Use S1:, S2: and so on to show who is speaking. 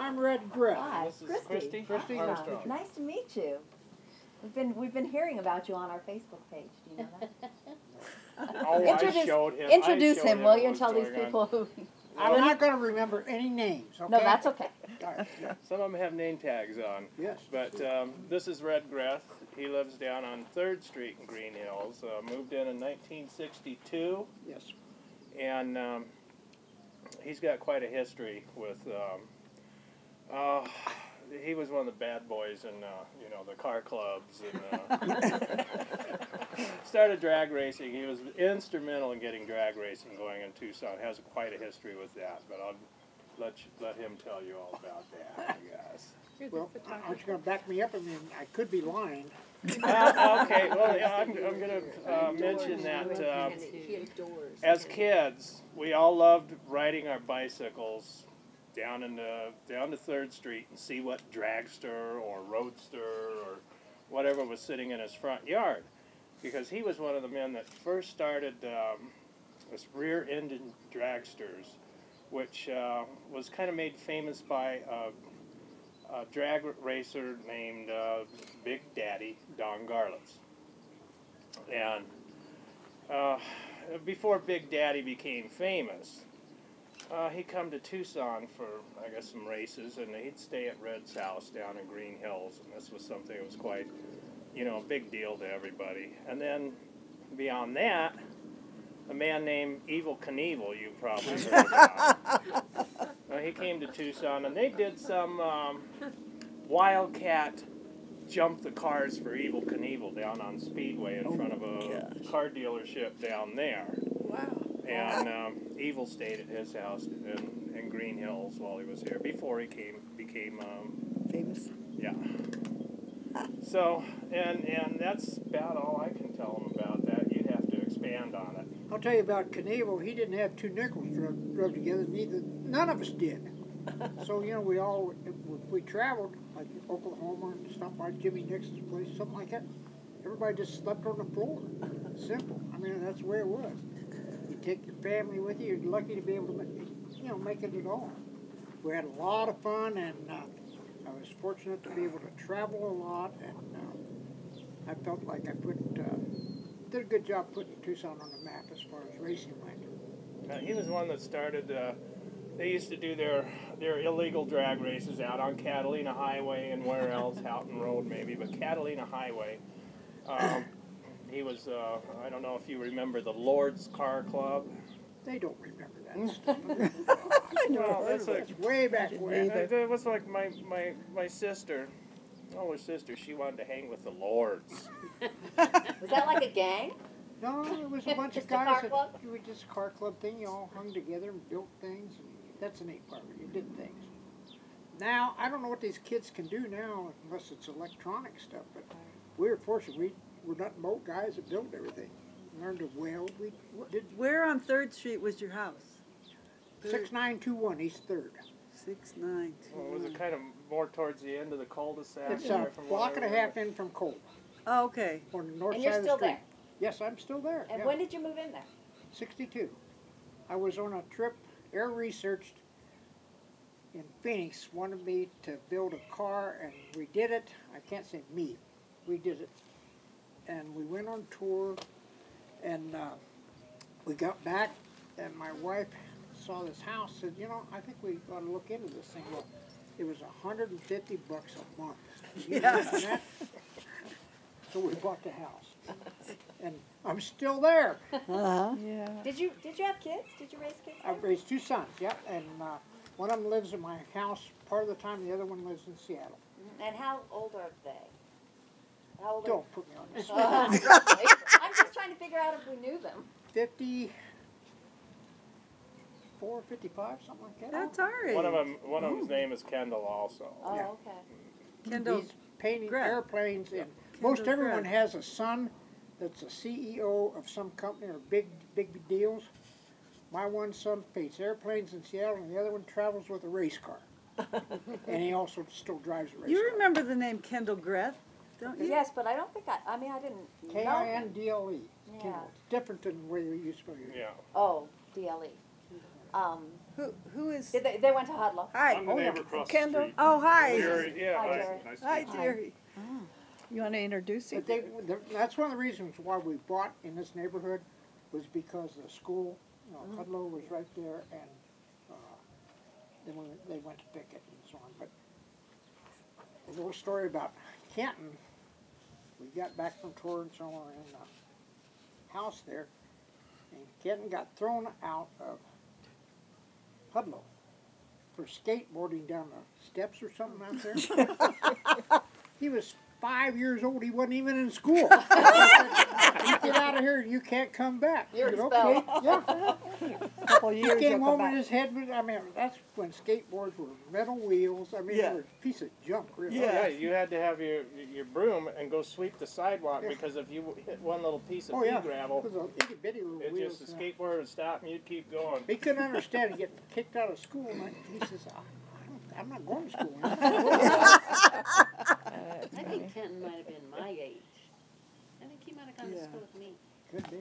S1: I'm Red Greth.
S2: Hi,
S3: This is Christy.
S1: Christy,
S2: Hi.
S1: nice to meet you.
S2: Nice to meet you. We've been hearing about you on our Facebook page. Do you know that?
S3: Oh, I showed him.
S2: Introduce
S3: I showed
S2: him, will you,
S3: what
S2: and tell
S3: was
S2: these
S3: going
S2: people who.
S1: I'm not going to remember any names, okay?
S2: No, that's okay.
S1: All right, yeah.
S3: Some of them have name tags on.
S1: Yes.
S3: But this is Red Greth. He lives down on 3rd Street in Green Hills. Moved in 1962.
S1: Yes.
S3: And he's got quite a history with. He was one of the bad boys in the car clubs and started drag racing. He was instrumental in getting drag racing going in Tucson. Has quite a history with that, but I'll let him tell you all about that, I guess.
S1: Well, aren't you going to back me up? I mean, I could be lying.
S3: Okay, well, yeah, I'm going to mention that as kids, we all loved riding our bicycles down to 3rd Street and see what dragster or roadster or whatever was sitting in his front yard, because he was one of the men that first started this rear-ended dragsters, which was kind of made famous by a drag racer named Big Daddy Don Garlitz. And before Big Daddy became famous, he'd come to Tucson for, I guess, some races, and he'd stay at Red's house down in Green Hills, and this was something that was quite, a big deal to everybody. And then beyond that, a man named Evel Knievel, you probably heard about. He came to Tucson, and they did some wildcat jump the cars for Evel Knievel down on Speedway in front of a car dealership down there.
S2: Wow.
S3: And Evel stayed at his house in Green Hills while he was here, before he became
S4: famous.
S3: Yeah. So, and that's about all I can tell him about that. You'd have to expand on it.
S1: I'll tell you about Knievel. He didn't have two nickels rubbed together. None of us did. So, we traveled, like Oklahoma and stuff like Jimmy Nixon's place, something like that. Everybody just slept on the floor. Simple. I mean, that's the way it was. You take your family with you. You're lucky to be able to, make it at all. We had a lot of fun, and I was fortunate to be able to travel a lot, and I felt like I did a good job putting Tucson on the map as far as racing went.
S3: He was one that started. They used to do their illegal drag races out on Catalina Highway and where else, Houghton Road maybe, but Catalina Highway. He was, I don't know if you remember the Lord's Car Club.
S1: They don't remember that stuff.
S3: Well, that's
S1: way back when.
S3: It was like my sister, older sister, she wanted to hang with the Lords.
S2: Was that like a gang?
S1: No, it was a bunch of
S2: Just a
S1: guys.
S2: car club?
S1: It was just a car club thing. You all hung together and built things. And that's the neat part. You did things. Now, I don't know what these kids can do now unless it's electronic stuff, but we were fortunate. We're not boat guys that built everything. Learned to weld. We did.
S4: Where on 3rd Street was your house?
S1: 6921 East 3rd.
S4: 6921.
S3: Well, was it kind of more towards the end of the cul-de-sac?
S1: It's a block and a half in from Cole.
S4: Oh, okay.
S1: On the north
S2: And
S1: side
S2: you're
S1: of the
S2: still
S1: street.
S2: there?
S1: Yes, I'm still there.
S2: And
S1: yeah.
S2: when did you move in there?
S1: 62. I was on a trip, Air Research in Phoenix wanted me to build a car, and we did it. I can't say me. We did it. And we went on tour, and we got back, and my wife saw this house, said, I think we ought to look into this thing. Well, it was $150 a month.
S4: Yeah.
S1: So we bought the house. And I'm still there.
S4: Uh-huh.
S2: Yeah. Did you have kids? Did you raise kids?
S1: I raised two sons, yep, and one of them lives in my house part of the time, the other one lives in Seattle.
S2: And how old are they? How old
S1: Don't put me on this.
S2: roughly. I'm just trying to figure out if we knew them.
S1: 54, 55, something like that.
S4: That's all right.
S3: One of them's name is Kendall also.
S2: Oh,
S1: Yeah.
S2: okay.
S4: Kendall.
S1: He's painting
S4: Greth.
S1: airplanes, and
S4: Kendall
S1: most everyone
S4: Greth.
S1: has a son that's a CEO of some company or big deals. My one son paints airplanes in Seattle, and the other one travels with a race car. And he also still drives a race car.
S4: You remember the name Kendall Greth, don't you?
S2: Yes, but I don't think I didn't know.
S1: Kindle.
S2: Yeah.
S1: Kendall. It's different than the way you used to spell it.
S3: Yeah.
S2: Oh, DLE.
S4: Who is?
S2: They went to Hudlow.
S4: Hi.
S5: I'm the neighbor across the
S4: Kendall.
S5: street.
S4: Oh, hi.
S3: Jerry, yeah,
S2: Hi,
S3: hi.
S2: Jerry.
S5: Nice to
S4: Hi,
S5: meet you.
S4: Jerry. You want to introduce
S1: But
S4: him?
S1: that's one of the reasons why we bought in this neighborhood was because the school, Hudlow was right there, and then they went to Pickett and so on. But a little story about Canton. We got back from touring somewhere in the house there, and Kenton got thrown out of Hudlow for skateboarding down the steps or something out there. He was 5 years old. He wasn't even in school. You get out of here. You can't come back.
S2: You're
S1: I said,
S2: expelled.
S1: okay, yeah.
S4: Couple
S1: He
S4: years.
S1: came
S4: you'll
S1: home
S4: come
S1: and
S4: back.
S1: his head was, I mean, that's when skateboards were metal wheels. I mean,
S4: Yeah.
S1: they were a piece of junk, really.
S3: Yeah, you had to have your broom and go sweep the sidewalk
S1: Yeah.
S3: because if you hit one little piece of
S1: Oh,
S3: pea
S1: yeah.
S3: gravel,
S1: It was a itty bitty little
S3: it
S1: wheels.
S3: just the skateboard would stop and you'd keep going.
S1: He couldn't understand it, getting kicked out of school. And he says, I'm not going to school.
S6: I think Kenton might have been my age. I think he might have gone to
S4: Yeah.
S6: school with me.
S1: Could be.